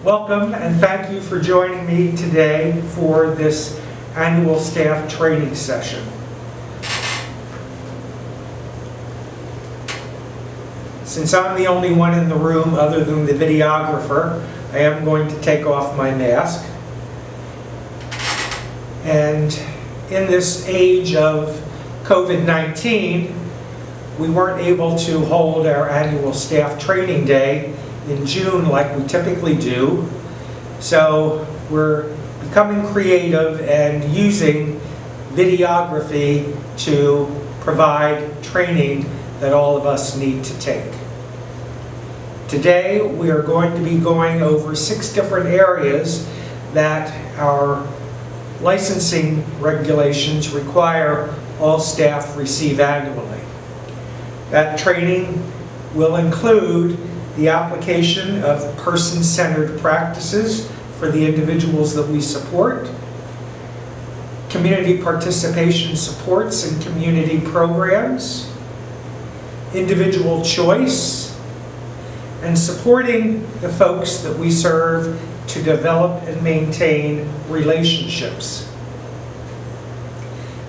Welcome and thank you for joining me today for this annual staff training session. Since I'm the only one in the room other than the videographer, I am going to take off my mask. And in this age of COVID-19, we weren't able to hold our annual staff training day in June like we typically do. So we're becoming creative and using videography to provide training that all of us need to take. Today we are going to be going over 6 different areas that our licensing regulations require all staff receive annually. That training will include the application of person-centered practices for the individuals that we support, community participation supports and community programs, individual choice, and supporting the folks that we serve to develop and maintain relationships.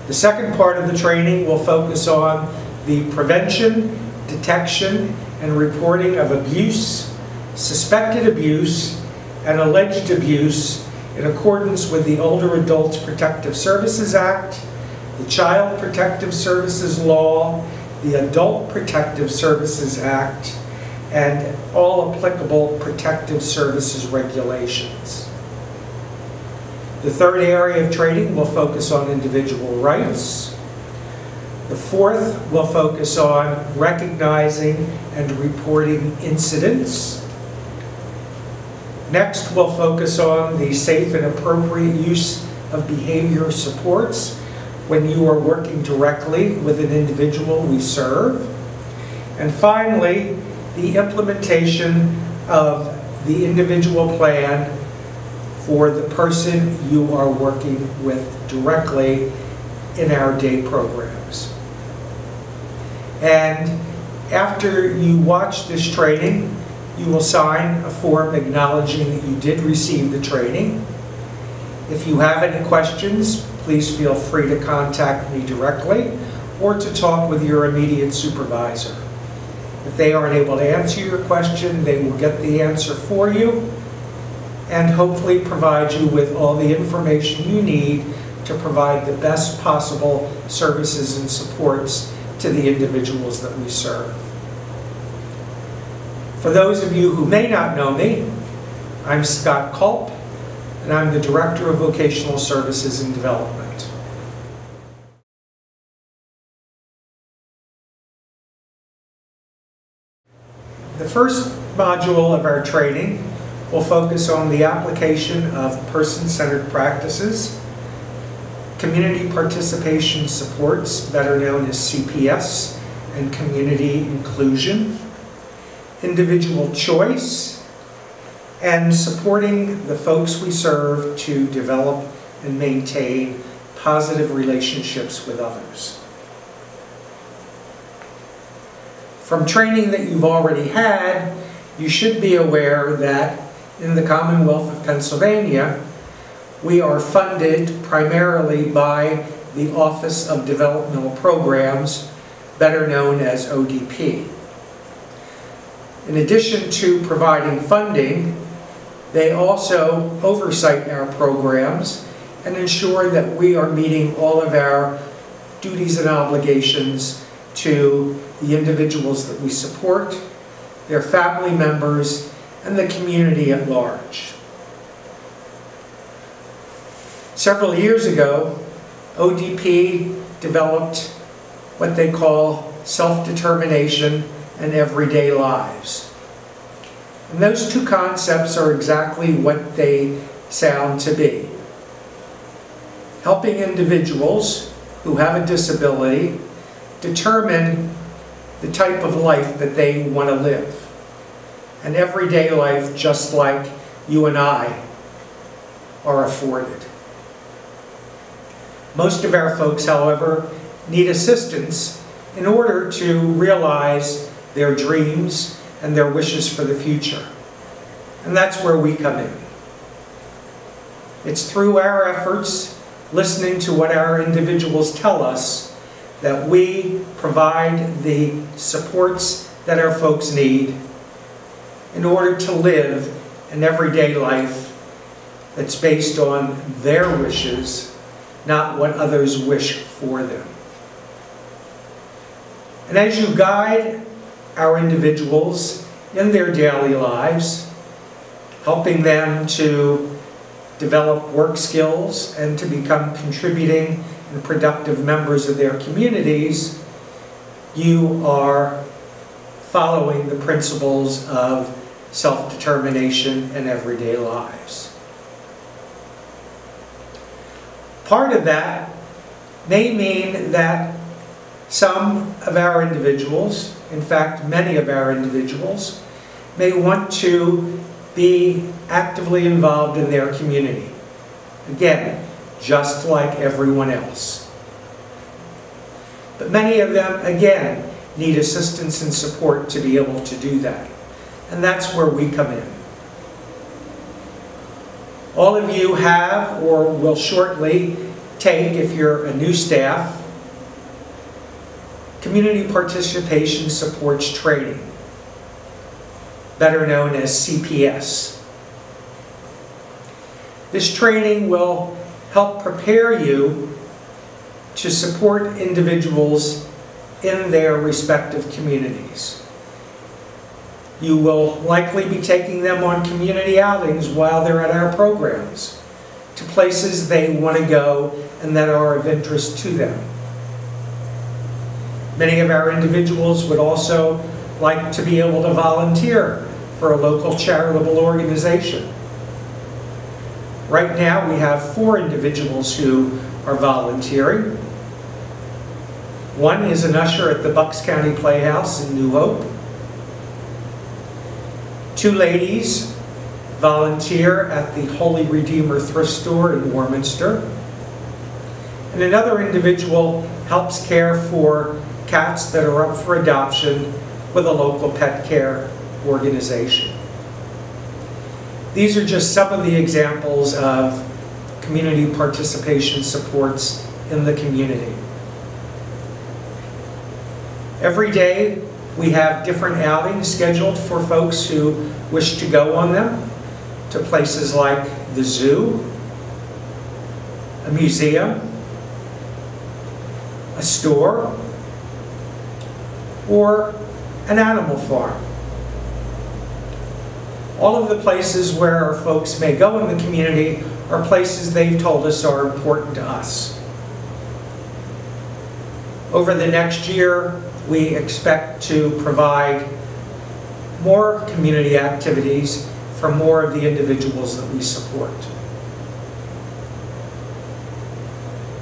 The second part of the training will focus on the prevention, detection, and reporting of abuse, suspected abuse, and alleged abuse in accordance with the Older Adults Protective Services Act, the Child Protective Services Law, the Adult Protective Services Act, and all applicable protective services regulations. The third area of training will focus on individual rights. The fourth will focus on recognizing and reporting incidents. Next, we'll focus on the safe and appropriate use of behavior supports when you are working directly with an individual we serve. And finally, the implementation of the individual plan for the person you are working with directly in our day programs. And after you watch this training, you will sign a form acknowledging that you did receive the training. If you have any questions, please feel free to contact me directly or to talk with your immediate supervisor. If they aren't able to answer your question, they will get the answer for you and hopefully provide you with all the information you need to provide the best possible services and supports to the individuals that we serve. For those of you who may not know me, I'm Scott Culp, and I'm the Director of Vocational Services and Development. The first module of our training will focus on the application of person-centered practices, community participation supports, better known as CPS, and community inclusion, individual choice, and supporting the folks we serve to develop and maintain positive relationships with others. From training that you've already had, you should be aware that in the Commonwealth of Pennsylvania, we are funded primarily by the Office of Developmental Programs, better known as ODP. In addition to providing funding, they also oversight our programs and ensure that we are meeting all of our duties and obligations to the individuals that we support, their family members, and the community at large. Several years ago, ODP developed what they call self-determination and everyday lives. And those two concepts are exactly what they sound to be. Helping individuals who have a disability determine the type of life that they want to live. An everyday life just like you and I are afforded. Most of our folks, however, need assistance in order to realize their dreams and their wishes for the future. And that's where we come in. It's through our efforts, listening to what our individuals tell us, that we provide the supports that our folks need in order to live an everyday life that's based on their wishes, not what others wish for them. And as you guide our individuals in their daily lives, helping them to develop work skills and to become contributing and productive members of their communities, you are following the principles of self-determination in everyday lives. Part of that may mean that some of our individuals, in fact many of our individuals, may want to be actively involved in their community. Again, just like everyone else. But many of them, again, need assistance and support to be able to do that. And that's where we come in. All of you have, or will shortly take, if you're a new staff, Community Participation Supports Training, better known as CPS. This training will help prepare you to support individuals in their respective communities. You will likely be taking them on community outings while they're at our programs, to places they want to go and that are of interest to them. Many of our individuals would also like to be able to volunteer for a local charitable organization. Right now we have 4 individuals who are volunteering. One is an usher at the Bucks County Playhouse in New Hope. 2 ladies volunteer at the Holy Redeemer Thrift Store in Warminster. And another individual helps care for cats that are up for adoption with a local pet care organization. These are just some of the examples of community participation supports in the community. Every day we have different outings scheduled for folks who wish to go on them, to places like the zoo, a museum, a store, or an animal farm. All of the places where our folks may go in the community are places they've told us are important to us. Over the next year, we expect to provide more community activities for more of the individuals that we support.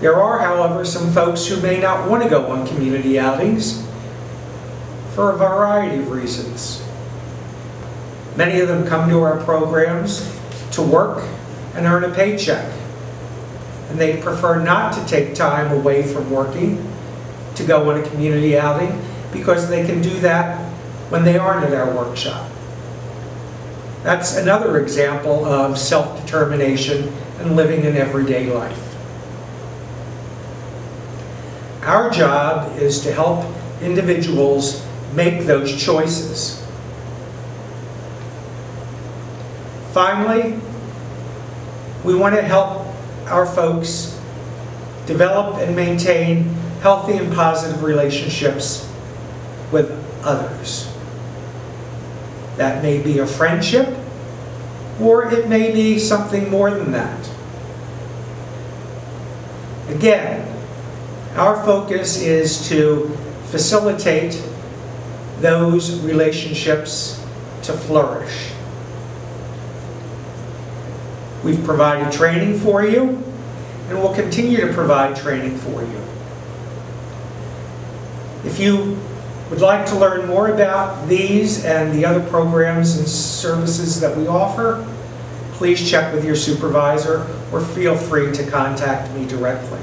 There are, however, some folks who may not want to go on community outings for a variety of reasons. Many of them come to our programs to work and earn a paycheck, and they prefer not to take time away from working to go on a community outing because they can do that when they aren't at our workshop. That's another example of self-determination and living an everyday life. Our job is to help individuals make those choices. Finally, we want to help our folks develop and maintain healthy and positive relationships with others. That may be a friendship, or it may be something more than that. Again, our focus is to facilitate those relationships to flourish. We've provided training for you, and we'll continue to provide training for you. If you would like to learn more about these and the other programs and services that we offer, please check with your supervisor or feel free to contact me directly.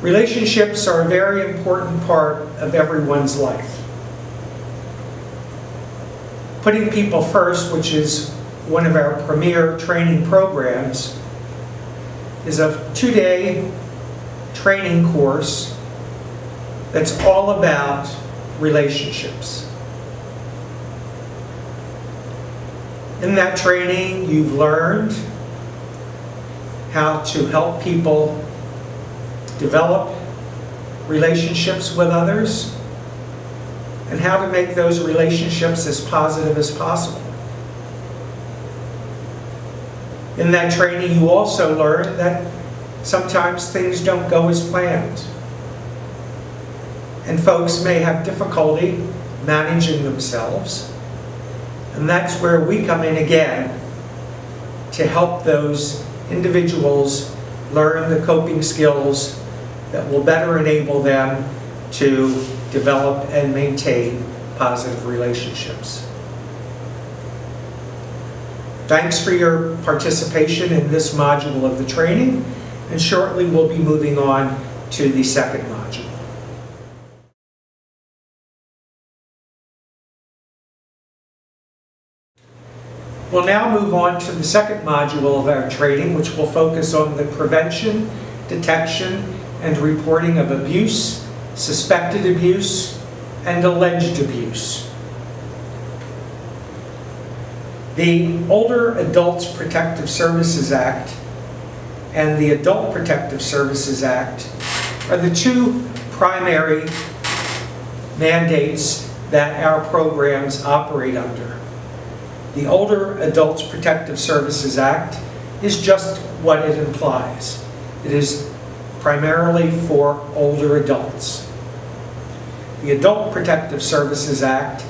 Relationships are a very important part of everyone's life. Putting People First, which is one of our premier training programs, is a 2-day training course that's all about relationships. In that training, you've learned how to help people develop relationships with others and how to make those relationships as positive as possible. In that training, you also learn that sometimes things don't go as planned. And folks may have difficulty managing themselves. And that's where we come in again to help those individuals learn the coping skills that will better enable them to develop and maintain positive relationships. Thanks for your participation in this module of the training, and shortly we'll be moving on to the second module. We'll now move on to the second module of our training, which will focus on the prevention, detection, and reporting of abuse, suspected abuse, and alleged abuse. The Older Adults Protective Services Act and the Adult Protective Services Act are the two primary mandates that our programs operate under. The Older Adults Protective Services Act is just what it implies. It is primarily for older adults. The Adult Protective Services Act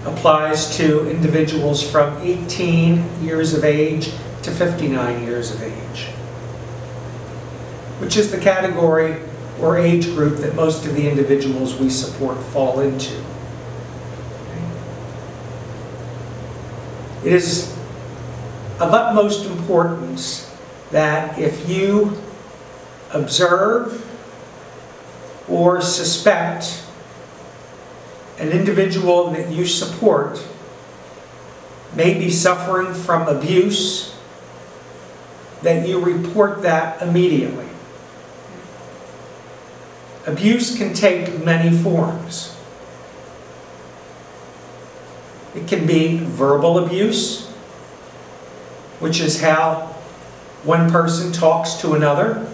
applies to individuals from 18 years of age to 59 years of age, which is the category or age group that most of the individuals we support fall into. It is of utmost importance that if you observe or suspect an individual that you support may be suffering from abuse, that you report that immediately. Abuse can take many forms. It can be verbal abuse, which is how one person talks to another.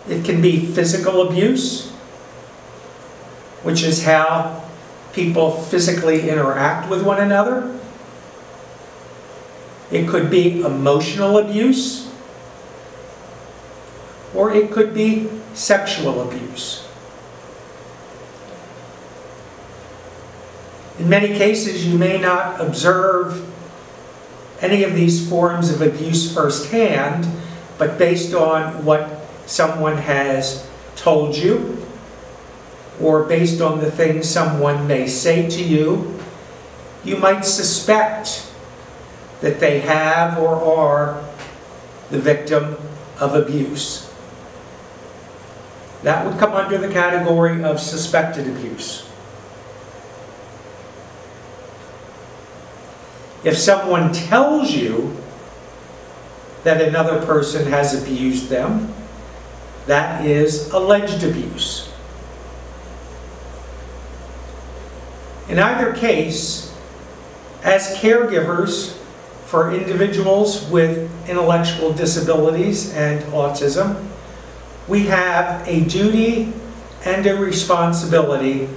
It can be physical abuse, which is how people physically interact with one another. It could be emotional abuse, or it could be sexual abuse. In many cases, you may not observe any of these forms of abuse firsthand, but based on what someone has told you, or based on the things someone may say to you, you might suspect that they have or are the victim of abuse. That would come under the category of suspected abuse. If someone tells you that another person has abused them, that is alleged abuse. In either case, as caregivers for individuals with intellectual disabilities and autism, we have a duty and a responsibility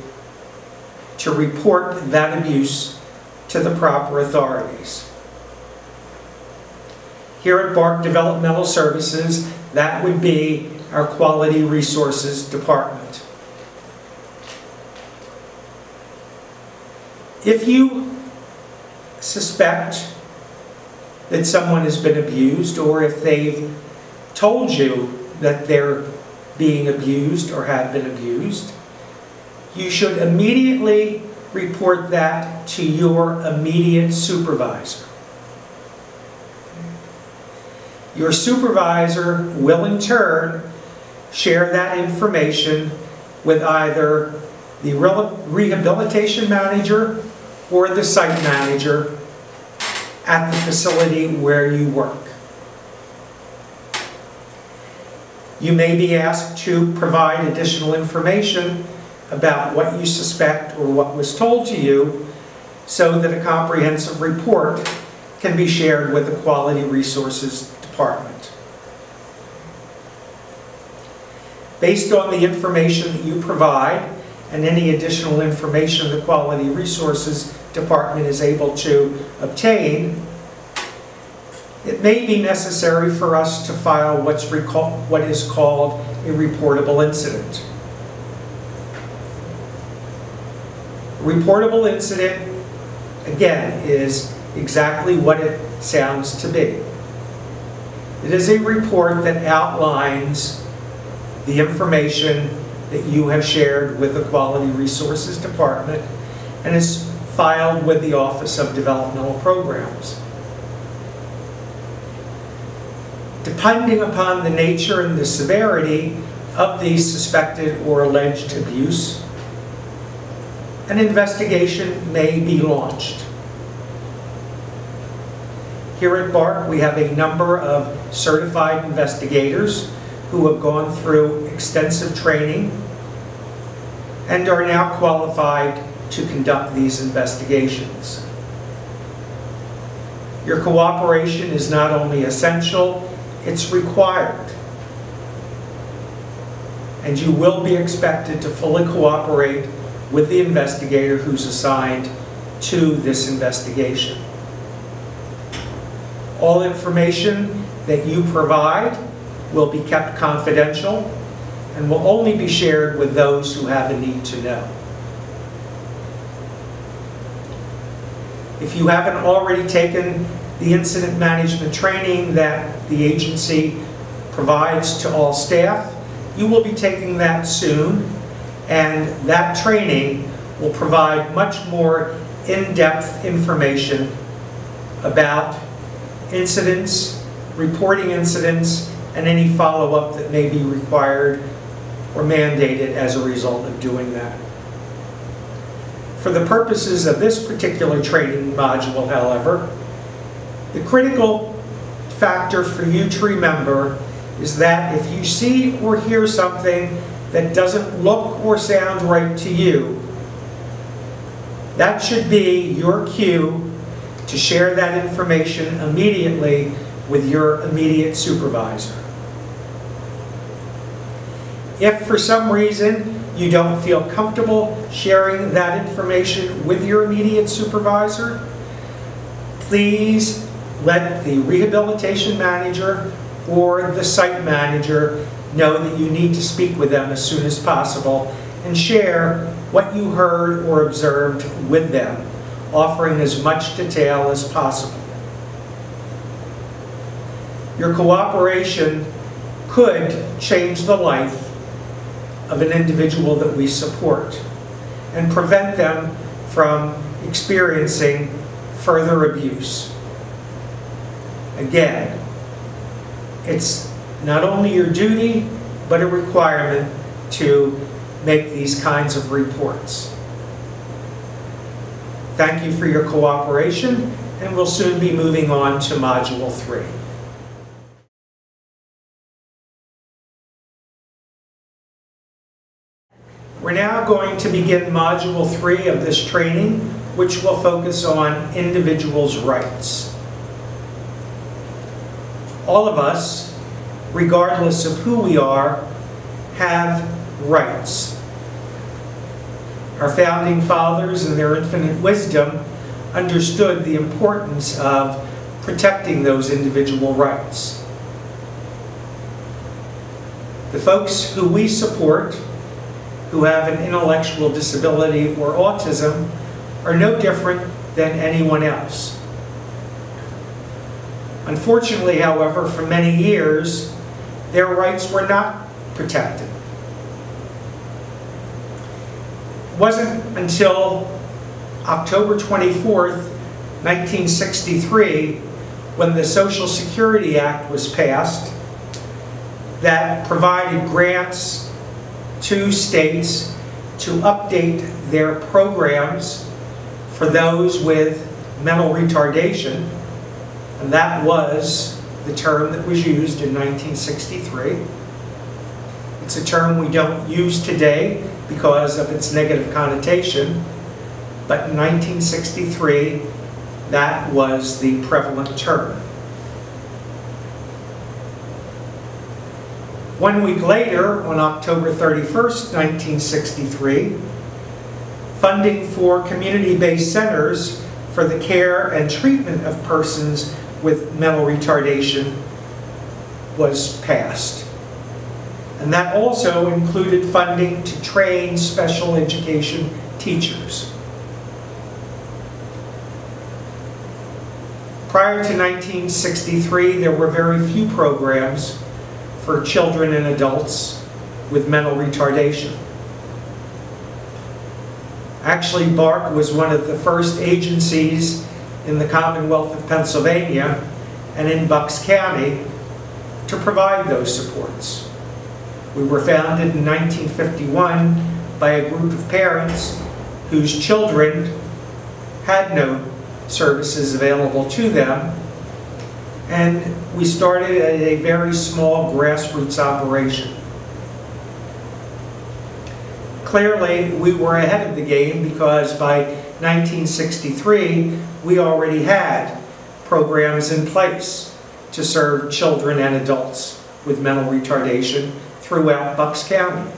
to report that abuse to the proper authorities. Here at BARC Developmental Services, that would be our Quality Resources Department. If you suspect that someone has been abused, or if they've told you that they're being abused or have been abused, you should immediately report that to your immediate supervisor. Your supervisor will in turn share that information with either the rehabilitation manager or the site manager at the facility where you work. You may be asked to provide additional information about what you suspect or what was told to you so that a comprehensive report can be shared with the Quality Resources Department. Based on the information that you provide and any additional information the Quality Resources Department is able to obtain, it may be necessary for us to file what is called a reportable incident. A reportable incident, again, is exactly what it sounds to be. It is a report that outlines the information that you have shared with the Quality Resources Department and is filed with the Office of Developmental Programs. Depending upon the nature and the severity of the suspected or alleged abuse, an investigation may be launched. Here at BARC, we have a number of certified investigators who have gone through extensive training and are now qualified to conduct these investigations. Your cooperation is not only essential, it's required. And you will be expected to fully cooperate with the investigator who's assigned to this investigation. All information that you provide will be kept confidential and will only be shared with those who have a need to know. If you haven't already taken the incident management training that the agency provides to all staff, you will be taking that soon, and that training will provide much more in-depth information about incidents, reporting incidents, and any follow-up that may be required or mandated as a result of doing that. For the purposes of this particular training module, however, the critical factor for you to remember is that if you see or hear something that doesn't look or sound right to you, that should be your cue to share that information immediately with your immediate supervisor. If for some reason you don't feel comfortable sharing that information with your immediate supervisor, please let the rehabilitation manager or the site manager know that you need to speak with them as soon as possible and share what you heard or observed with them, offering as much detail as possible. Your cooperation could change the life of an individual that we support and prevent them from experiencing further abuse. Again, it's not only your duty, but a requirement to make these kinds of reports. Thank you for your cooperation, and we'll soon be moving on to Module 3. We're now going to begin Module 3 of this training, which will focus on individuals' rights. All of us, regardless of who we are, have rights. Our founding fathers, in their infinite wisdom, understood the importance of protecting those individual rights. The folks who we support, who have an intellectual disability or autism, are no different than anyone else. Unfortunately, however, for many years, their rights were not protected. It wasn't until October 24th, 1963, when the Social Security Act was passed, that provided grants to states to update their programs for those with mental retardation, and that was the term that was used in 1963. It's a term we don't use today because of its negative connotation, but in 1963, that was the prevalent term. 1 week later, on October 31st, 1963, funding for community-based centers for the care and treatment of persons with mental retardation was passed. And that also included funding to train special education teachers. Prior to 1963, there were very few programs for children and adults with mental retardation. Actually, BARC was one of the first agencies in the Commonwealth of Pennsylvania and in Bucks County to provide those supports. We were founded in 1951 by a group of parents whose children had no services available to them, and we started at a very small grassroots operation. Clearly, we were ahead of the game because by 1963, we already had programs in place to serve children and adults with mental retardation throughout Bucks County.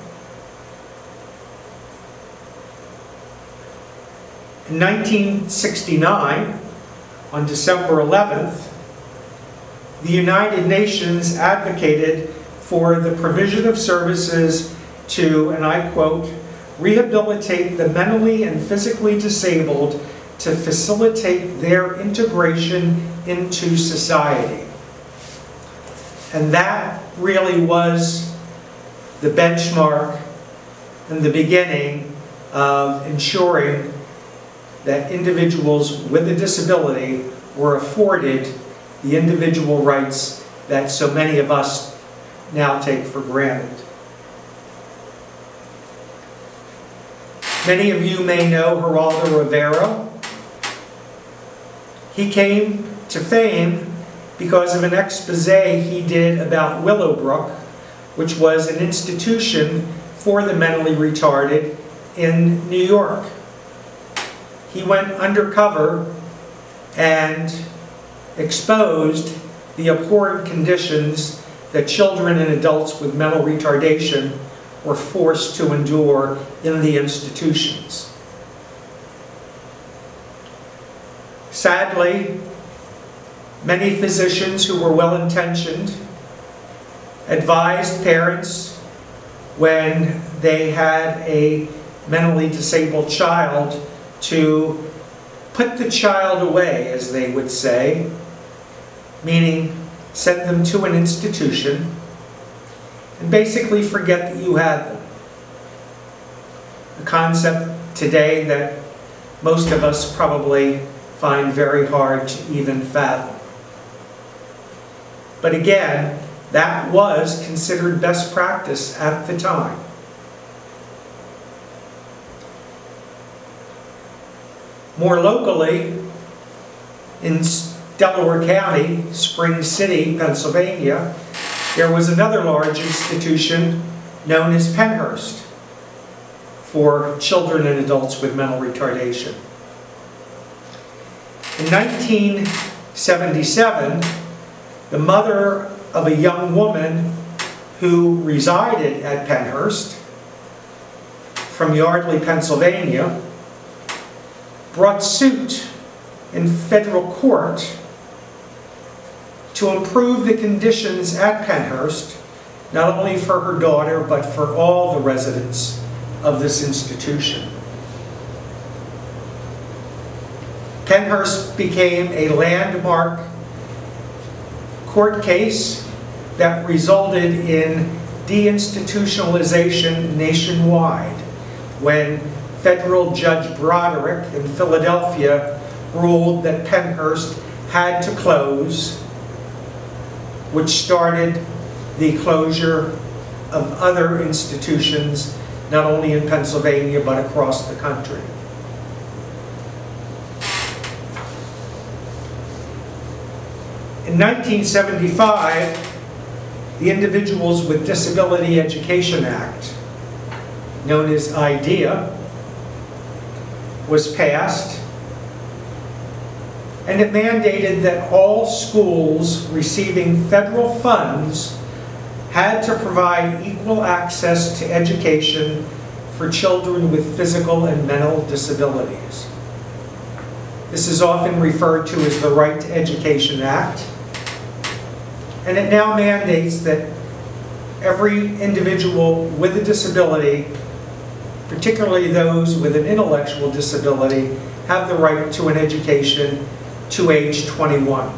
In 1969, on December 11th, the United Nations advocated for the provision of services to, and I quote, rehabilitate the mentally and physically disabled to facilitate their integration into society. And that really was the benchmark and the beginning of ensuring that individuals with a disability were afforded the individual rights that so many of us now take for granted. Many of you may know Geraldo Rivera. He came to fame because of an expose he did about Willowbrook, which was an institution for the mentally retarded in New York. He went undercover and exposed the abhorrent conditions that children and adults with mental retardation were forced to endure in the institutions. Sadly, many physicians who were well-intentioned advised parents when they had a mentally disabled child to put the child away, as they would say, meaning send them to an institution and basically forget that you had them. A concept today that most of us probably find very hard to even fathom. But again, that was considered best practice at the time. More locally, in Delaware County, Spring City, Pennsylvania, there was another large institution known as Pennhurst for children and adults with mental retardation. In 1977, the mother of a young woman who resided at Pennhurst from Yardley, Pennsylvania, brought suit in federal court to improve the conditions at Pennhurst, not only for her daughter, but for all the residents of this institution. Pennhurst became a landmark court case that resulted in deinstitutionalization nationwide when Federal Judge Broderick in Philadelphia ruled that Pennhurst had to close, which started the closure of other institutions, not only in Pennsylvania, but across the country. In 1975, the Individuals with Disability Education Act, known as IDEA, was passed, and it mandated that all schools receiving federal funds had to provide equal access to education for children with physical and mental disabilities. This is often referred to as the Right to Education Act, and it now mandates that every individual with a disability, particularly those with an intellectual disability, have the right to an education to age 21.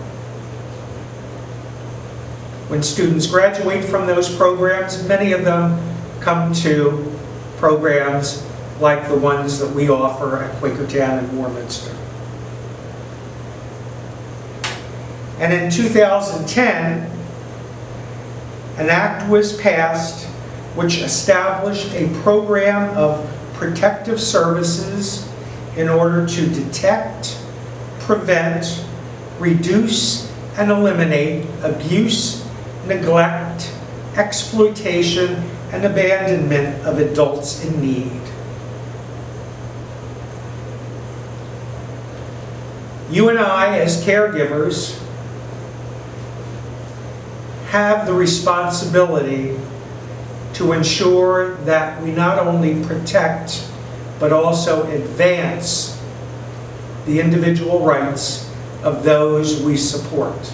When students graduate from those programs, many of them come to programs like the ones that we offer at Quakertown and Warminster. And in 2010, an act was passed which established a program of protective services in order to detect, prevent, reduce, and eliminate abuse, neglect, exploitation, and abandonment of adults in need. You and I, as caregivers, have the responsibility to ensure that we not only protect but also advance the individual rights of those we support.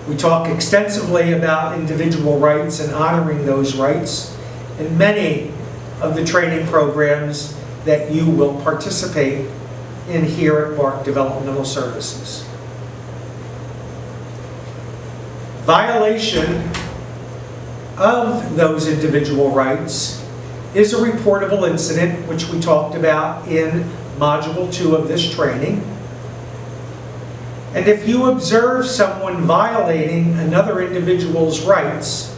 We talk extensively about individual rights and honoring those rights in many of the training programs that you will participate in here at BARC Developmental Services. Violation of those individual rights is a reportable incident, which we talked about in Module 2 of this training. And if you observe someone violating another individual's rights,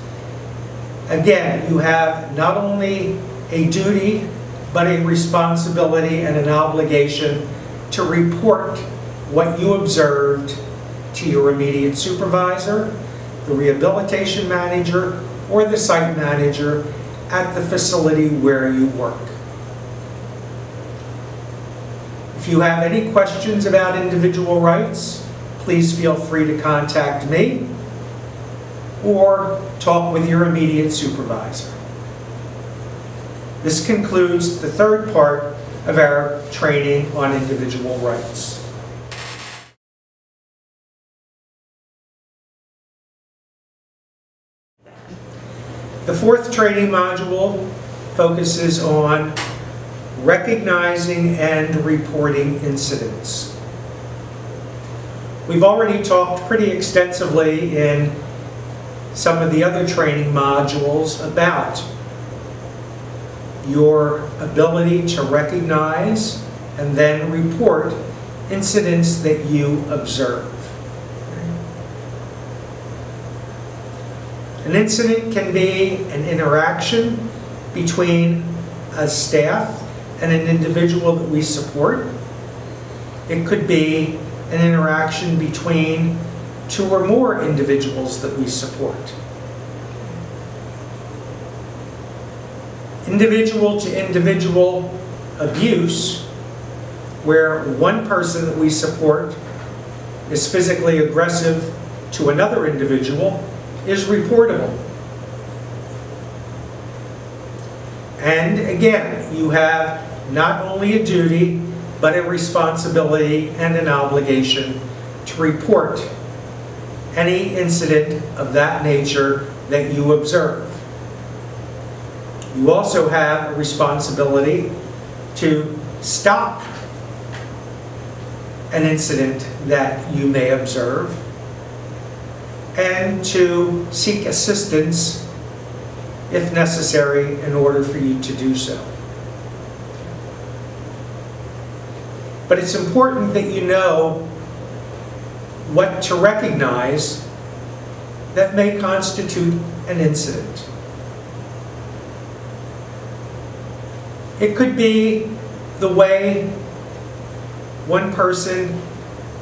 again, you have not only a duty, but a responsibility and an obligation to report what you observed to your immediate supervisor, the rehabilitation manager, or the site manager at the facility where you work. If you have any questions about individual rights, please feel free to contact me or talk with your immediate supervisor. This concludes the third part of our training on individual rights. The fourth training module focuses on recognizing and reporting incidents. We've already talked pretty extensively in some of the other training modules about your ability to recognize and then report incidents that you observe. An incident can be an interaction between a staff and an individual that we support. It could be an interaction between two or more individuals that we support. Individual to individual abuse, where one person that we support is physically aggressive to another individual, is reportable. And again, you have not only a duty, but a responsibility and an obligation to report any incident of that nature that you observe. You also have a responsibility to stop an incident that you may observe and to seek assistance if necessary in order for you to do so. But it's important that you know what to recognize that may constitute an incident. It could be the way one person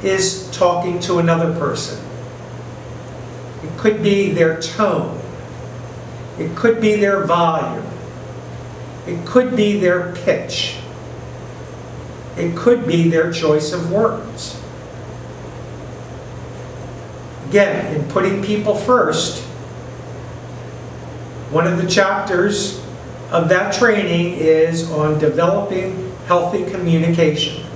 is talking to another person. It could be their tone. It could be their volume. It could be their pitch. It could be their choice of words. Again, in putting people first, one of the chapters of that training is on developing healthy communication.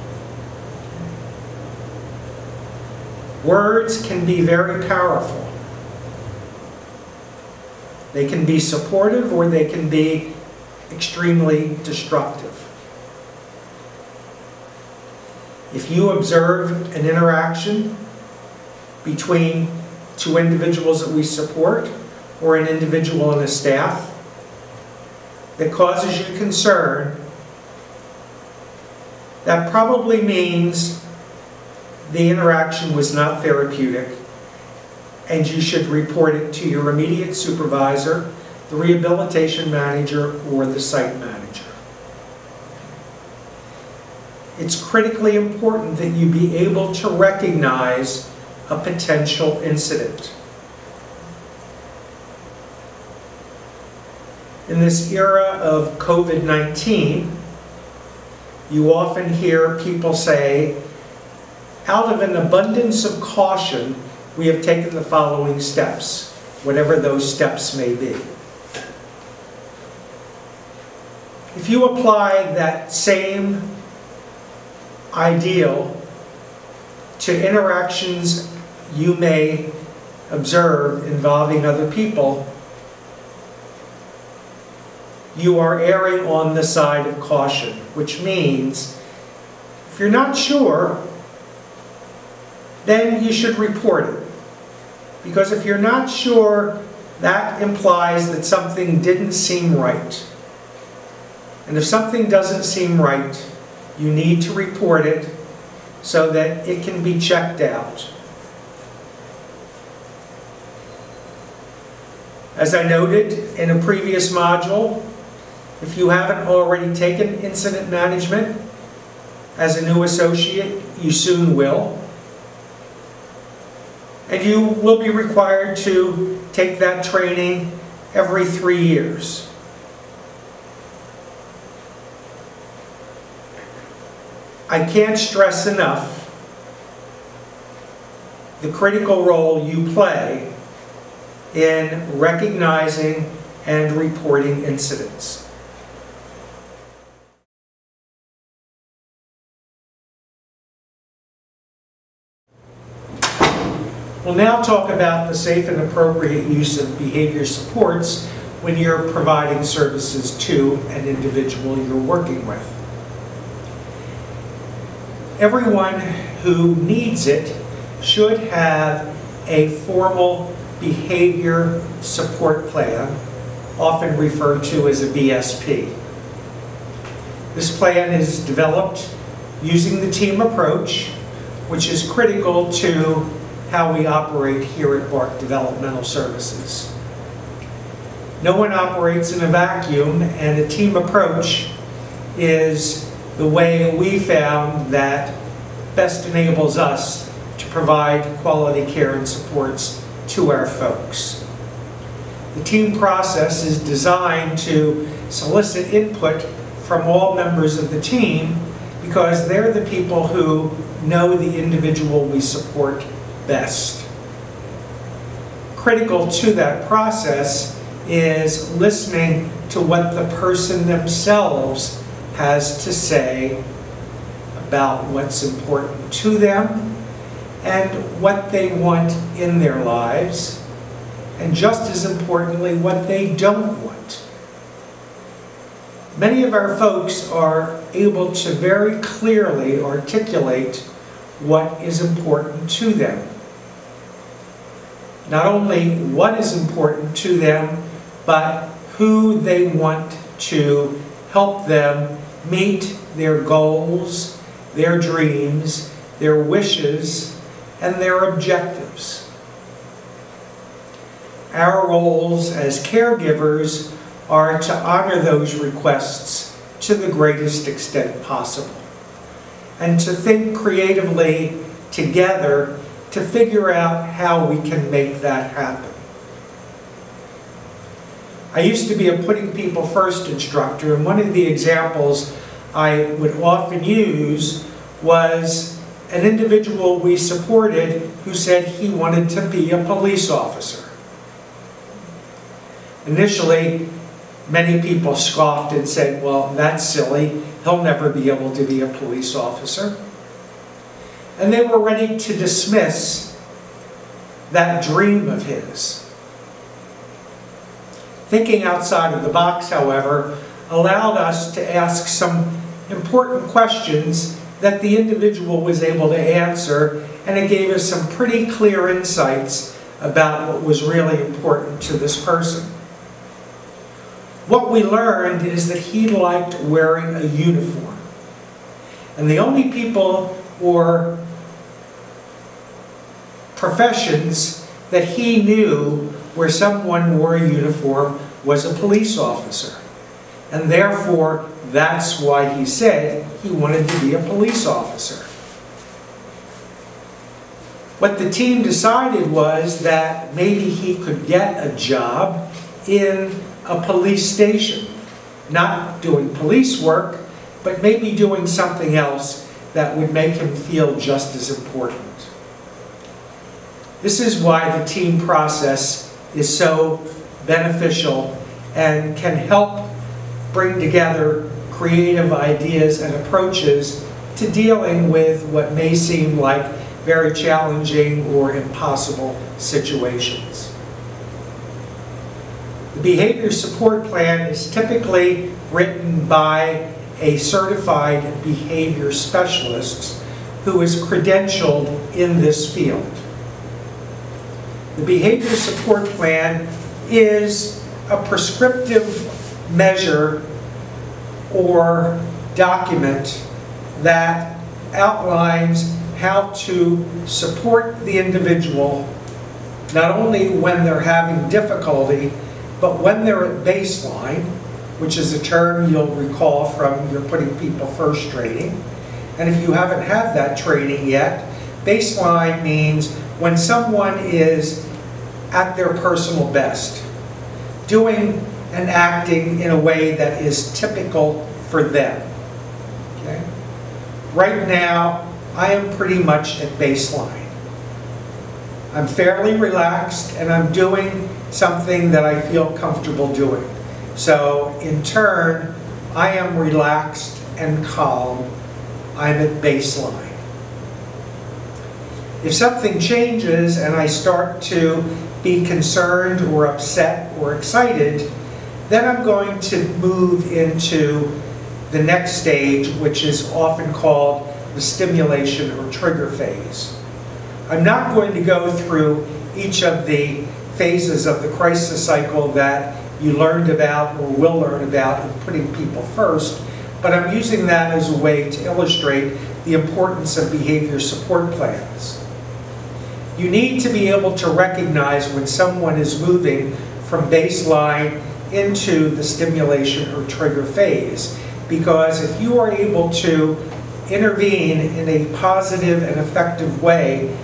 Words can be very powerful. They can be supportive or they can be extremely destructive. If you observe an interaction between two individuals that we support or an individual and a staff that causes you concern, that probably means the interaction was not therapeutic, and you should report it to your immediate supervisor, the rehabilitation manager, or the site manager. It's critically important that you be able to recognize a potential incident. In this era of COVID-19, you often hear people say, out of an abundance of caution, we have taken the following steps, whatever those steps may be. If you apply that same ideal to interactions you may observe involving other people, you are erring on the side of caution, which means if you're not sure, then you should report it. Because if you're not sure, that implies that something didn't seem right. And if something doesn't seem right, you need to report it so that it can be checked out. As I noted in a previous module, if you haven't already taken incident management as a new associate, you soon will. And you will be required to take that training every 3 years. I can't stress enough the critical role you play in recognizing and reporting incidents. We'll now talk about the safe and appropriate use of behavior supports when you're providing services to an individual you're working with. Everyone who needs it should have a formal behavior support plan, often referred to as a BSP. This plan is developed using the team approach, which is critical to how we operate here at BARC Developmental Services. No one operates in a vacuum, and a team approach is the way we found that best enables us to provide quality care and supports to our folks. The team process is designed to solicit input from all members of the team because they're the people who know the individual we support best. Critical to that process is listening to what the person themselves has to say about what's important to them and what they want in their lives, and just as importantly, what they don't want. Many of our folks are able to very clearly articulate what is important to them. Not only what is important to them, but who they want to help them meet their goals, their dreams, their wishes, and their objectives. Our roles as caregivers are to honor those requests to the greatest extent possible, and to think creatively together to figure out how we can make that happen. I used to be a putting people first instructor, and one of the examples I would often use was an individual we supported who said he wanted to be a police officer. Initially, many people scoffed and said, well, that's silly. He'll never be able to be a police officer. And they were ready to dismiss that dream of his. Thinking outside of the box, however, allowed us to ask some important questions that the individual was able to answer, and it gave us some pretty clear insights about what was really important to this person. What we learned is that he liked wearing a uniform. And the only people or professions that he knew where someone wore a uniform was a police officer. And therefore, that's why he said he wanted to be a police officer. What the team decided was that maybe he could get a job in a police station, not doing police work, but maybe doing something else that would make him feel just as important. This is why the team process is so beneficial and can help bring together creative ideas and approaches to dealing with what may seem like very challenging or impossible situations. The behavior support plan is typically written by a certified behavior specialist who is credentialed in this field. The behavior support plan is a prescriptive measure or document that outlines how to support the individual not only when they're having difficulty, but when they're at baseline, which is a term you'll recall from your Putting People First training. And if you haven't had that training yet, baseline means when someone is at their personal best, doing and acting in a way that is typical for them. Okay? Right now, I am pretty much at baseline. I'm fairly relaxed and I'm doing something that I feel comfortable doing. So in turn, I am relaxed and calm. I'm at baseline. If something changes and I start to be concerned or upset or excited, then I'm going to move into the next stage, which is often called the stimulation or trigger phase. I'm not going to go through each of the phases of the crisis cycle that you learned about or will learn about in Putting People First, but I'm using that as a way to illustrate the importance of behavior support plans. You need to be able to recognize when someone is moving from baseline into the stimulation or trigger phase, because if you are able to intervene in a positive and effective way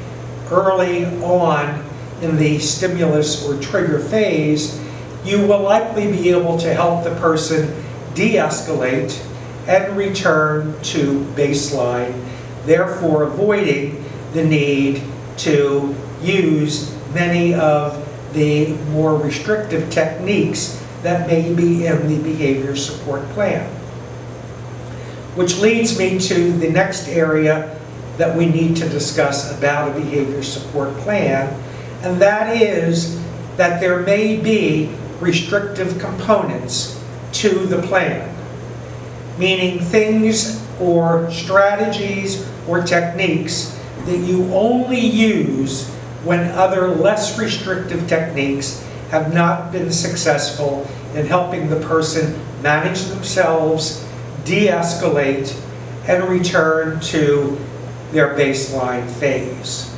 early on in the stimulus or trigger phase, you will likely be able to help the person de-escalate and return to baseline, therefore avoiding the need to use many of the more restrictive techniques that may be in the behavior support plan. Which leads me to the next area that we need to discuss about a behavior support plan, and that is that there may be restrictive components to the plan, meaning things or strategies or techniques that you only use when other less restrictive techniques have not been successful in helping the person manage themselves, de-escalate, and return to their baseline phase.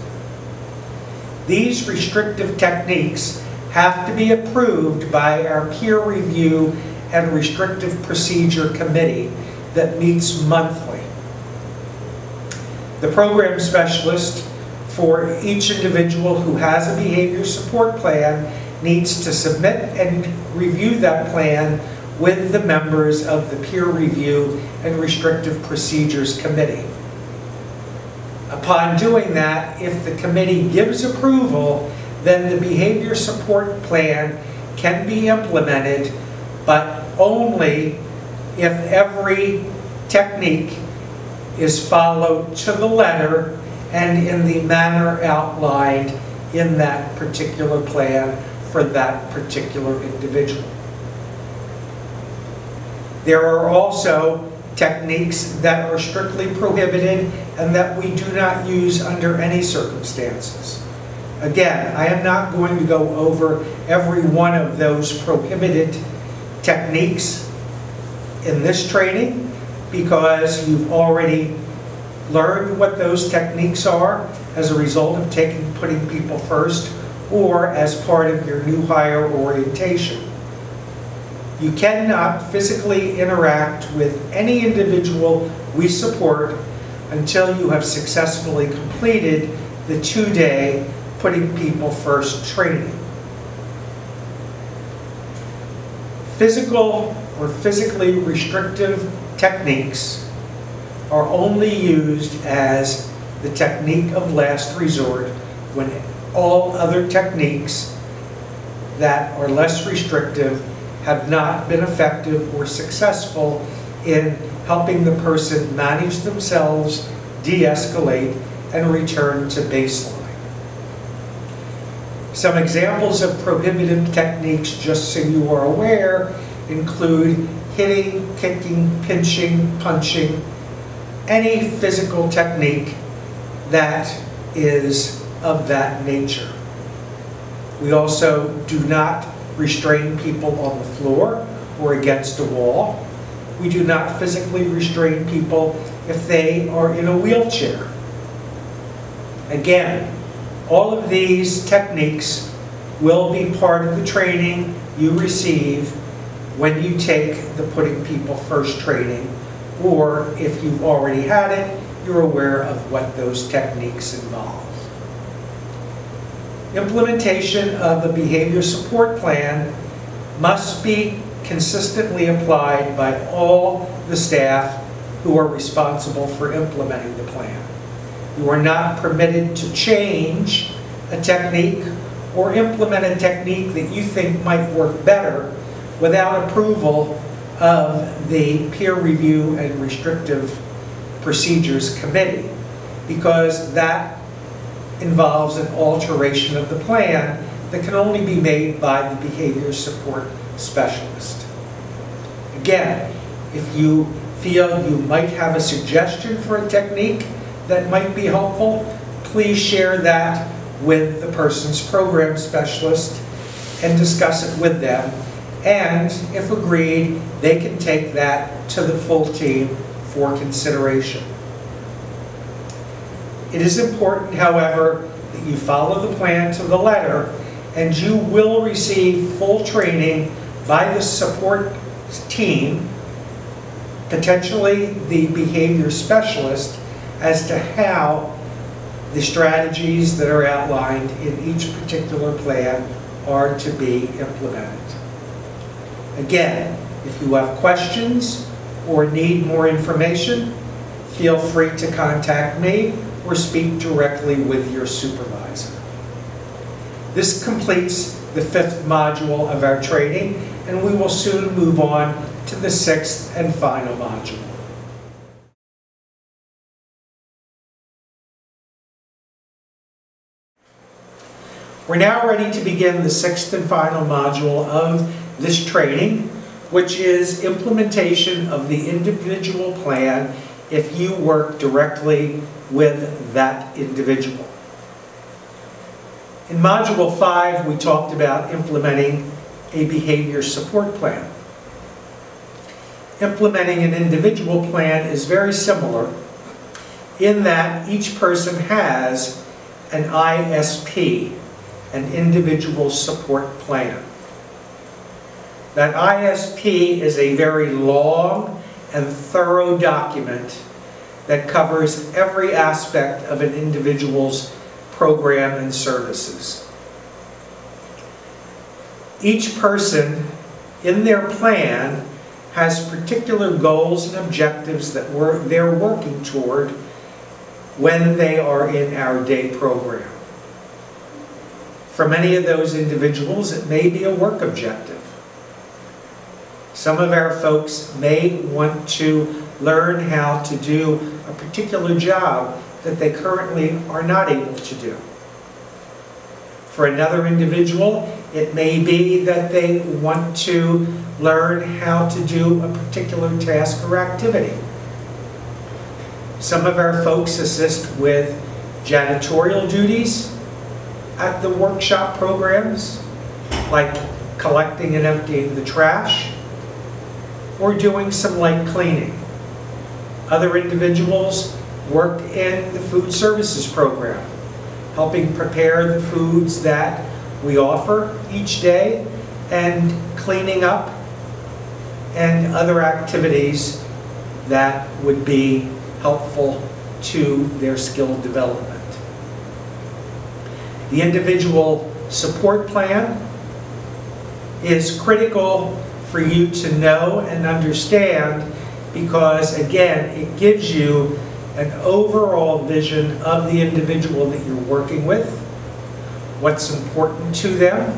These restrictive techniques have to be approved by our peer review and restrictive procedure committee that meets monthly. The program specialist for each individual who has a behavior support plan needs to submit and review that plan with the members of the Peer Review and Restrictive Procedures Committee. Upon doing that, if the committee gives approval, then the behavior support plan can be implemented, but only if every technique is followed to the letter and in the manner outlined in that particular plan for that particular individual. There are also techniques that are strictly prohibited and that we do not use under any circumstances. Again, I am not going to go over every one of those prohibited techniques in this training because you've already learned what those techniques are as a result of putting people first or as part of your new hire orientation. You cannot physically interact with any individual we support until you have successfully completed the 2-day Putting People First training. Physical or physically restrictive techniques are only used as the technique of last resort when all other techniques that are less restrictive have not been effective or successful in helping the person manage themselves, de-escalate, and return to baseline. Some examples of prohibited techniques, just so you are aware, include hitting, kicking, pinching, punching, any physical technique that is of that nature. We also do not restrain people on the floor or against a wall. We do not physically restrain people if they are in a wheelchair. Again, all of these techniques will be part of the training you receive when you take the Putting People First training, or if you've already had it, you're aware of what those techniques involve. Implementation of the behavior support plan must be consistently applied by all the staff who are responsible for implementing the plan. You are not permitted to change a technique or implement a technique that you think might work better without approval of the Peer Review and Restrictive Procedures Committee, because that involves an alteration of the plan that can only be made by the behavior support specialist. Again, if you feel you might have a suggestion for a technique that might be helpful, please share that with the person's program specialist and discuss it with them. And if agreed, they can take that to the full team for consideration. It is important, however, that you follow the plan to the letter, and you will receive full training by the support team, potentially the behavior specialist, as to how the strategies that are outlined in each particular plan are to be implemented. Again, if you have questions or need more information, feel free to contact me or speak directly with your supervisor. This completes the 5th module of our training, and we will soon move on to the 6th and final module. We're now ready to begin the 6th and final module of this training, which is implementation of the individual plan if you work directly with that individual. In Module 5, we talked about implementing a behavior support plan. Implementing an individual plan is very similar in that each person has an ISP, an individual support plan. That ISP is a very long and thorough document that covers every aspect of an individual's program and services. Each person in their plan has particular goals and objectives that they're working toward when they are in our day program. For many of those individuals, it may be a work objective. Some of our folks may want to learn how to do a particular job that they currently are not able to do. For another individual, it may be that they want to learn how to do a particular task or activity. Some of our folks assist with janitorial duties at the workshop programs, like collecting and emptying the trash, or doing some light cleaning. Other individuals work in the food services program, helping prepare the foods that we offer each day, and cleaning up and other activities that would be helpful to their skill development. The individual support plan is critical for you to know and understand because, again, it gives you an overall vision of the individual that you're working with, what's important to them,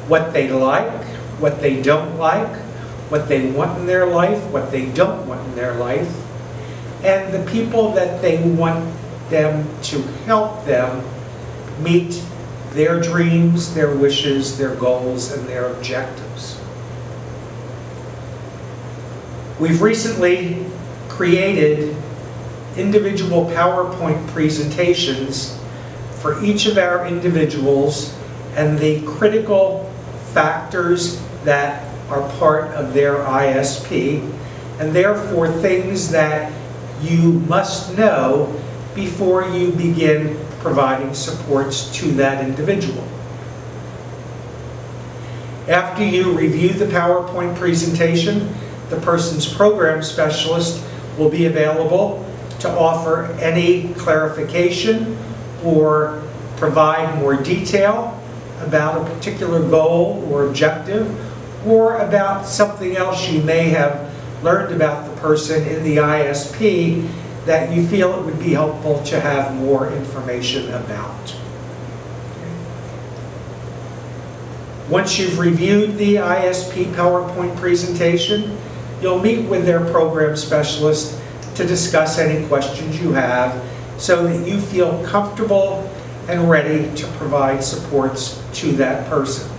what they like, what they don't like, what they want in their life, what they don't want in their life, and the people that they want them to help them meet their dreams, their wishes, their goals, and their objectives. We've recently created individual PowerPoint presentations for each of our individuals and the critical factors that are part of their ISP, and therefore things that you must know before you begin providing supports to that individual. After you review the PowerPoint presentation, the person's program specialist will be available to offer any clarification or provide more detail about a particular goal or objective, or about something else you may have learned about the person in the ISP that you feel it would be helpful to have more information about. Once you've reviewed the ISP PowerPoint presentation, you'll meet with their program specialist to discuss any questions you have so that you feel comfortable and ready to provide supports to that person.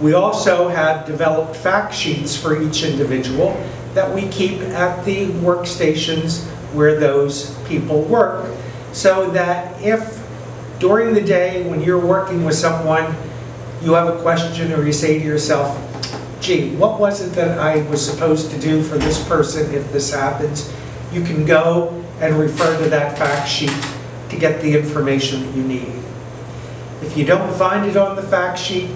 We also have developed fact sheets for each individual that we keep at the workstations where those people work, so that if during the day when you're working with someone you have a question or you say to yourself, gee, what was it that I was supposed to do for this person if this happens, you can go and refer to that fact sheet to get the information that you need. If you don't find it on the fact sheet,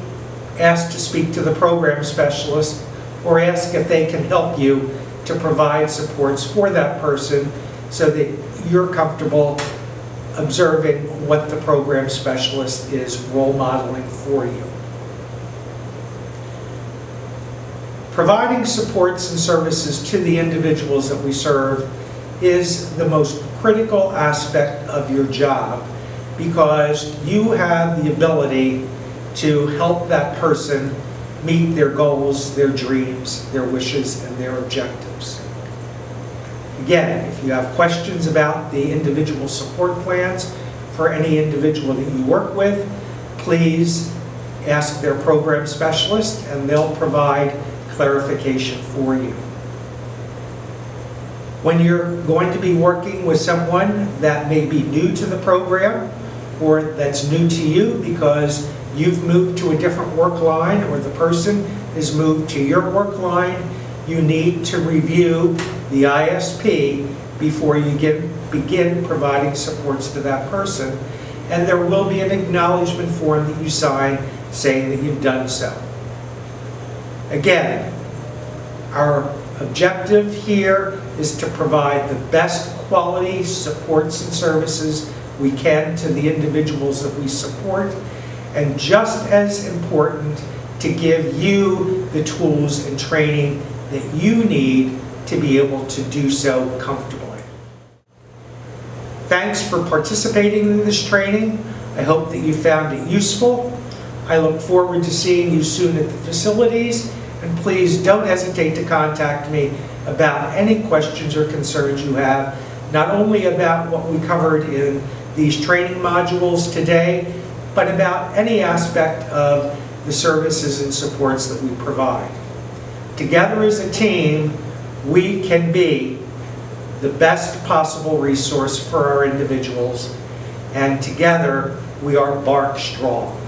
ask to speak to the program specialist or ask if they can help you to provide supports for that person so that you're comfortable observing what the program specialist is role modeling for you. Providing supports and services to the individuals that we serve is the most critical aspect of your job because you have the ability to help that person meet their goals, their dreams, their wishes, and their objectives. Again, if you have questions about the individual support plans for any individual that you work with, please ask their program specialist and they'll provide clarification for you. When you're going to be working with someone that may be new to the program or that's new to you because you've moved to a different work line or the person has moved to your work line, you need to review the ISP before you begin providing supports to that person. And there will be an acknowledgement form that you sign saying that you've done so. Again, our objective here is to provide the best quality supports and services we can to the individuals that we support, and just as important, to give you the tools and training that you need to be able to do so comfortably. Thanks for participating in this training. I hope that you found it useful. I look forward to seeing you soon at the facilities, and please don't hesitate to contact me about any questions or concerns you have, not only about what we covered in these training modules today, but about any aspect of the services and supports that we provide. Together as a team, we can be the best possible resource for our individuals, and together we are Bark Strong.